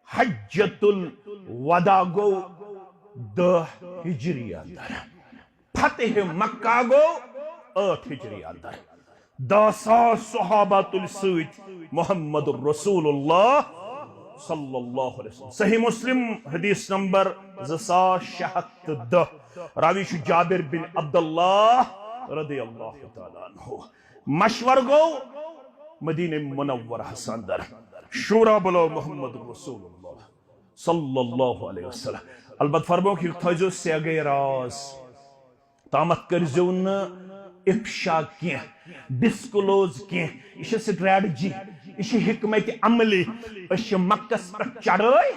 حجت الوداع گو 10 ہجری اندر، فتح مکہ گو 8 ہجری اندر، 10,000 صحابہ تل سۭتۍ محمد الرسول اللہ صلی اللہ علیہ وسلم۔ صحیح مسلم حدیث نمبر 2610، راوی چھُ جابر بن عبداللہ رضی اللہ تعالیٰ عنہ۔ مشور گو مدینہ منورہ اندر، شورا بلو محمد رسول اللہ صلی اللہ علیہ وسلم۔ البتہ فرمو کہ تھٲیزیو سیگے راز، تامت کرزیو نہٕ افشا کینٛہہ، ڈسکلوز کینٛہہ، یہ چھِ سٹریٹجی، یہ چھِ حکمت عملی، أسۍ چھِ مکس پٮ۪ٹھ چڑھٲے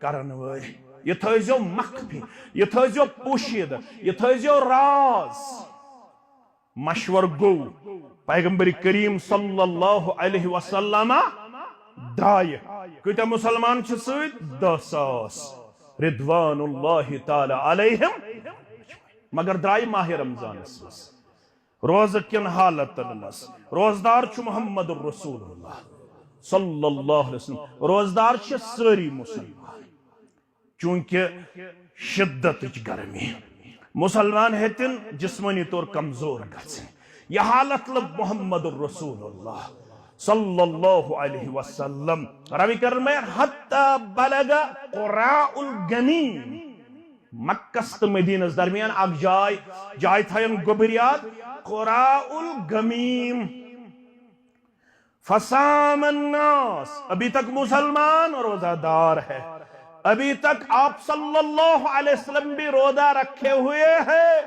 کرن وٲلۍ۔ یہ تھٲیزیو مخفی، یہ تھٲیزیو پوشیدہ، یہ تھٲیزیو راز۔ مشور گو پیغمبر کریم صلی اللہ علیہ وسلم درائے، کۭتیاہ مسلمان چھِ سۭتۍ؟ 10,000 رضوان اللہ تعالی علیہم، مگر درائے ماہ رمضانس مز، روزہ کن حالتن مز۔ روزدار چھُ محمد الرسول اللہ صلی اللہ علیہ وسلم، روزدار چھِ سٲری مسلمان، چونکہ شدت گرمی، مسلمان ہیتن جسمانی طور کمزور گژھن، یہ حالت لب محمد الرسول اللہ صلی اللہ علیہ وسلم۔ روی کرن میں حتی بلغ قراء الگمیم، مکس تو مدینس درمیان اک جائے تھائن گبریاد قراء الگمیم، فصام الناس، ابھی تک مسلمان روزہ دار ہے، ابھی تک آپ صلی اللہ علیہ وسلم بھی روزہ رکھے ہوئے ہیں،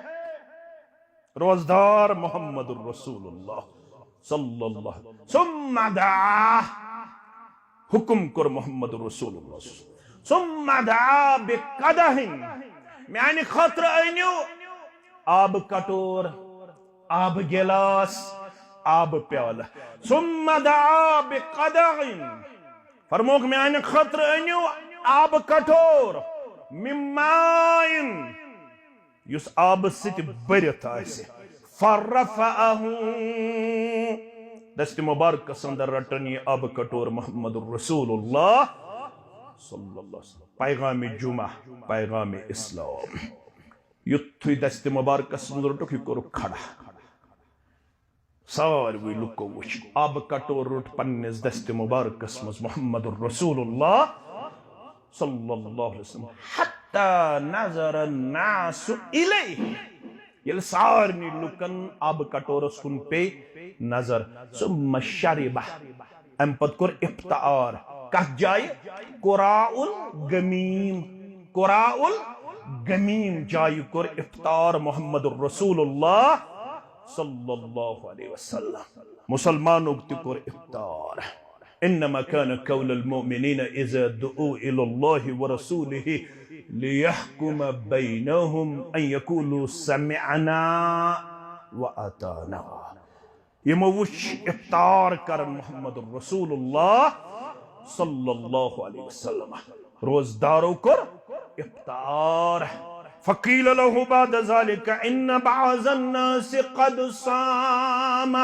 روزدار محمد الرسول اللہ صلی اللہ علیہ وسلم۔ ثم دعا، حکم کر محمد الرسول اللہ، ثم دعا بقدح، میانی خطر اینیو آب کٹور، آب گلاس، آب پیالہ، ثم دعا بقدح، فرموک میانی خطر اینیو آب کٹور، ممائن، یس آب ست برت آسے، فرفعہو، دست مبارک اندر رٹن یہ آب کٹور محمد الرسول اللہ صلی اللہ علیہ وسلم۔ پیغام جمعہ، پیغام اسلام، یتھوی دست مبارک اندر رٹو کی کرو کھڑا، ساروی لکو وچ آب کٹور رٹ پنس دست مبارک اسمز محمد الرسول اللہ صلی اللہ علیہ وسلم، حتی نظر الناس الیہ، یل سارنی لکن آب کٹورس کن پہ نظر، ثم شربہ، ام پت کر افطار، کت جائے؟ قراء الگمیم، قراء الگمیم جائے کر افطار محمد الرسول اللہ صلی اللہ علیہ وسلم۔ مسلمانوں تکر افطار، انما كان قول المؤمنين اذا دعوا الى الله ورسوله ليحكم بينهم ان يقولوا سمعنا واطعنا۔ یہ موش افطار کرن محمد الرسول اللہ صلی اللہ علیہ وسلم، روزداروں کر افطار۔ فقیل له بعد ذلك ان بعض الناس قد صام،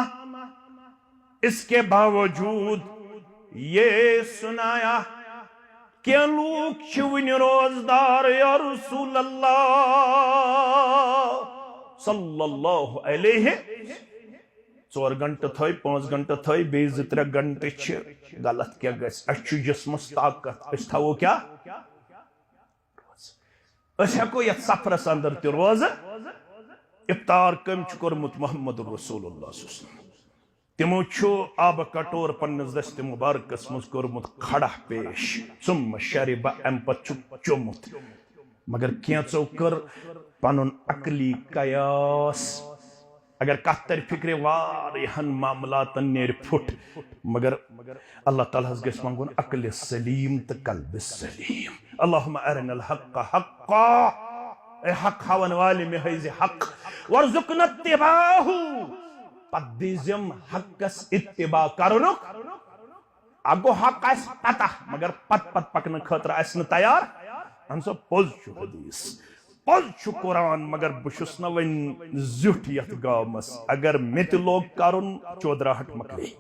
اس کے باوجود یہ سنایا کہ لوگ چھوین روزدار یا رسول اللہ صلی اللہ علیہ، 4 گھنٹہ تھوئی، 5 گھنٹہ تھوئی، 2-3 گھنٹہ چھ، غلط کیا گئس، اچھو جسمس طاقت، اس تھا وہ کیا؟ اس ہیکو یہ سفرس اندر تی روز افطار کم چکرمت محمد الرسول اللہ صلی اللہ علیہ وسلم۔ تمو چھو آب کٹور پنس دست مبارکس مز کورمت کھڑا پیش، ثم شرب، ام پت چومت، مگر کینچو کر پنن عقلی قیاس، اگر کتر فکر واریہن معاملاتن نیر پھٹ، مگر اللہ تعالیٰ گس منگون عقل سلیم تو قلب سلیم۔ اللہم ارنا الحق حقا، اے حق ہون والی میں حیز حق، ورزقنا اتباہو، پت دیزم حقس اتباع کرنک، اگو حق اس پتہ مگر پت پکن خطر اس ن تیار، انسو پوز چھو حدیث، پوز چھو قرآن، مگر بشس نوین زیوٹ یت گامس، اگر میت لوگ کرن 14 مکلی،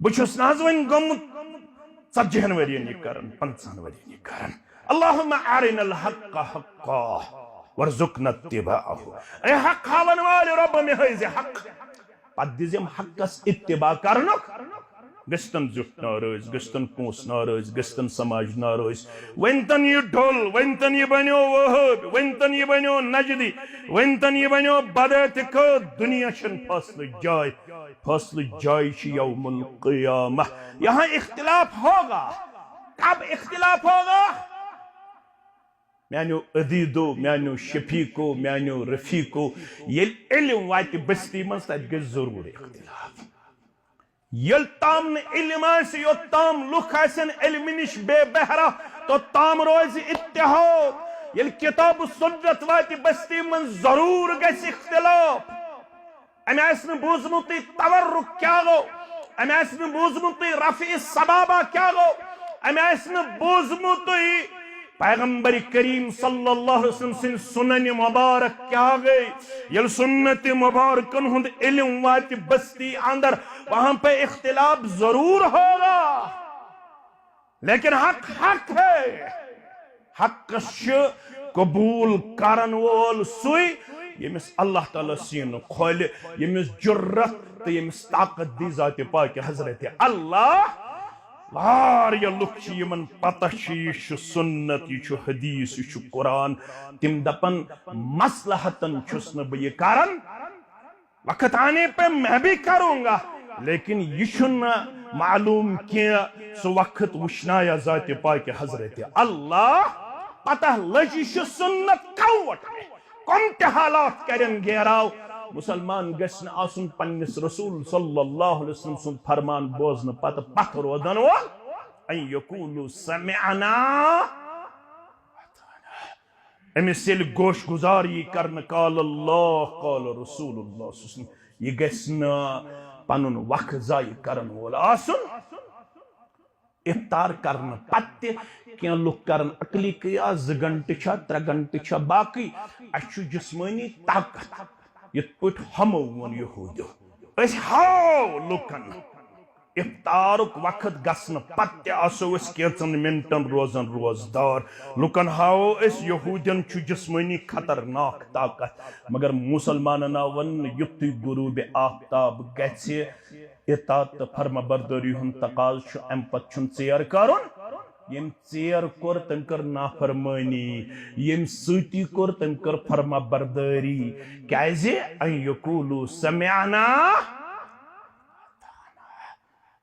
بشس نازوین گم 40 ورین یہ کرن 50 ورین یہ کرن اللہم ارنا الحق حقا ورزقنا اتباعه اے حق ہاون والے رب میں ہے حق پت دزم حقس اتباع کرنک گستن زیٹ ناراض گستن پونس ناراض گستن سماج ناراض ونتن یہ ڈھول ونتن یہ بنیو وہاب ونتن یہ بنیو نجدی ونتن یہ بنیو بدت کو دنیا چھن فصل جائے چھ یوم القیامہ یہاں اختلاف ہوگا کب اختلاف ہوگا میانو عدیدو میانو شفیقو میانو رفیقو یل علم وات بستی من تت گژھِ ضرور اختلاف یل تام نے علم آسی یو تام لکھ آسن علم نش بے بہرا تو تام روز اتحاد یل کتاب سنت وات بستی من ضرور گژھِ اختلاف امی آسن بوزمتی تورک کیا گو امی آسن بوزمتی رفع سبابہ کیا گو امی آسن بوزمتی پیغمبر کریم صلی اللہ علیہ وسلم سن سنن مبارک کیا گئی یل سنت مبارکن ہند علم وات بستی اندر وہاں پہ اختلاف ضرور ہوگا لیکن حق حق ہے حق قبول کرن وول سوئی یمس اللہ تعالیٰ سین کھول یمس جرت تو یمس طاقت دی ذات پاک حضرت اللہ واریاہ لُکھ چھ یمن پتہ چھ یہ چھ سنت یہ چھ حدیث یہ چھ قرآن تم دپن مصلحتن چھس نہ بہ یہ کرن وقت آنے پہ میں بھی کروں گا لیکن یہ چھنہ معلوم کیا سو وقت وشنایا ذات پاک حضرت اللہ پتہ لج یہ چھ سنت کوٹ میں کم تہ حالات کرن گیراو مسلمان گژھن آسن پنس رسول صلی اللہ علیہ وسلم سن فرمان بوزن پتہ پتھ روزن وول ان یقولوا سمعنا امس یل گوش گزاری کرن قال اللہ قال رسول اللہ صلی اللہ علیہ وسلم یہ گژھن پنن وقت ضائع کرن وول آسن افطار کرن پتہ کیا لوگ کرن عقلی قیاس 2 گھنٹہ چھا 3 گھنٹہ چھا باقی اچھ جسمانی طاقت یت پٹ ہمو ون یہودیو اس ہاو لکن افطارک وقت گسن پتہ آسو اس کیچن منٹن روزن روزدار لکن ہاو اس یہودین چھ جسمانی خطرناک طاقت مگر مسلماننا ون یتی غروب آفتاب گژھِ اطاعت فرما برداری ہن تقاض چھ ام پت چھن ژیر کرن یم ژیر کور تم کر نافرمانی یم سۭتی کور تم کر فرما برداری کیازِ ان یقولوا سمعنا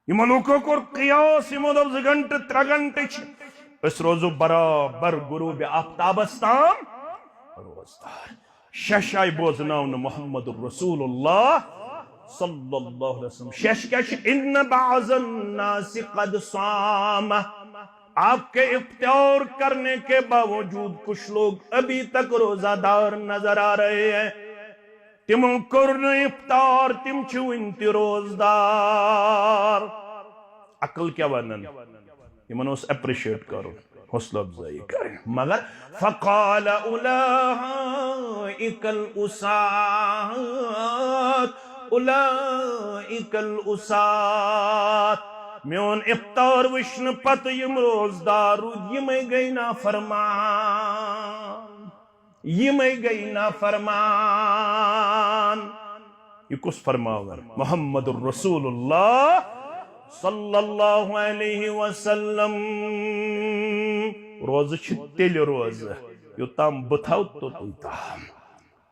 یمو لوکو کور قیاس یمو دپ 2 گھنٹہ 3 گھنٹہ چھ اس روزو برابر غروب آفتابس تام روزدار شش آئی بوزناون محمد رسول اللہ صلی اللہ علیہ وسلم شش کیا چھ ان بعض الناس قد صام آپ کے افطار کرنے کے باوجود کچھ لوگ ابھی تک روزہ دار نظر آ رہے ہیں تمو کرن افطار تم چھو انتی روزدار عقل کیا ونن یمن اس اپریشیٹ کرو حوصلہ افزائی کریں مگر فقال اولئک الاسات میون افطار وشن پت یم روزدار یم گئی نا فرمان یہ کس فرماور محمد الرسول اللہ صلی اللہ علیہ وسلم روز چھ تیل روز یوتام بتھاو تو تام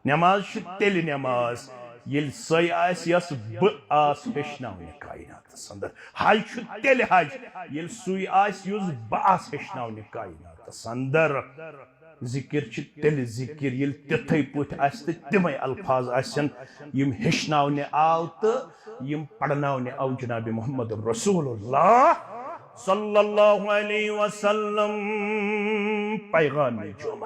نماز چھ تیل نماز یل سوی آس یس آس ہشناونے کائنات سندر حج چھ تیل حج یل سوی آس یس آس ہشناونے کائنات سندر ذکر چھ تیل ذکر یل تتھے پوٹ آس تمے الفاظ آسن یم ہشناونے آو تو یم پڑھناونے آو جناب محمد رسول اللہ صلی اللہ علیہ وسلم پیغام جمعہ